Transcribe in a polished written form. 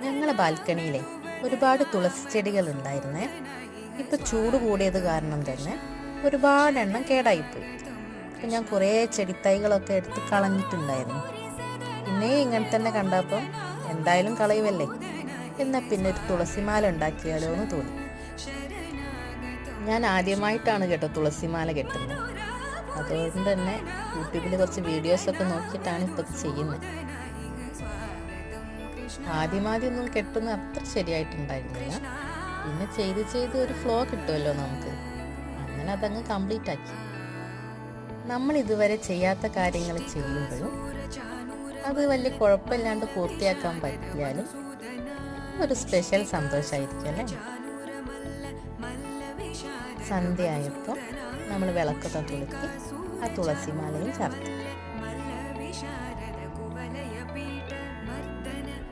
ഞങ്ങളെ ബാൽക്കണിയിലെ ഒരുപാട് തുളസി ചെടികൾ ഉണ്ടായിരുന്നേ. ഇപ്പൊ ചൂട് കൂടിയത് കാരണം തന്നെ ഒരുപാട് എണ്ണം കേടായിപ്പോയി. അപ്പം ഞാൻ കുറേ ചെടിത്തൈകളൊക്കെ എടുത്ത് കളഞ്ഞിട്ടുണ്ടായിരുന്നു. പിന്നെ ഇങ്ങനെ തന്നെ കണ്ടപ്പം എന്തായാലും കളയുമല്ലേ, എന്നാൽ പിന്നെ ഒരു തുളസിമാല ഉണ്ടാക്കിയാലോ എന്ന് തോന്നി. ഞാൻ ആദ്യമായിട്ടാണ് കേട്ടോ തുളസിമാല കെട്ടുന്നത്. അതുകൊണ്ട് തന്നെ യൂട്യൂബിൽ കുറച്ച് വീഡിയോസൊക്കെ നോക്കിയിട്ടാണ് ഇപ്പോൾ ഇത് ചെയ്യുന്നത്. ആദ്യമൊന്നും കെട്ടുന്ന അത്ര ശരിയായിട്ടുണ്ടായിരുന്നില്ല. പിന്നെ ചെയ്ത് ഒരു ഫ്ലോ കിട്ടുമല്ലോ നമുക്ക്, അങ്ങനെ അതങ്ങ് കംപ്ലീറ്റ് ആക്കി. നമ്മൾ ഇതുവരെ ചെയ്യാത്ത കാര്യങ്ങൾ ചെയ്യുമ്പോഴും അത് വലിയ കുഴപ്പമില്ലാണ്ട് പൂർത്തിയാക്കാൻ പറ്റിയാലും ഒരു സ്പെഷ്യൽ സന്തോഷമായിരിക്കും അല്ലേ. സന്ധ്യ ആയപ്പോൾ നമ്മൾ വിളക്കൊക്കെ കൊളുത്തി ആ തുളസിമാലയും ചേർത്ത്.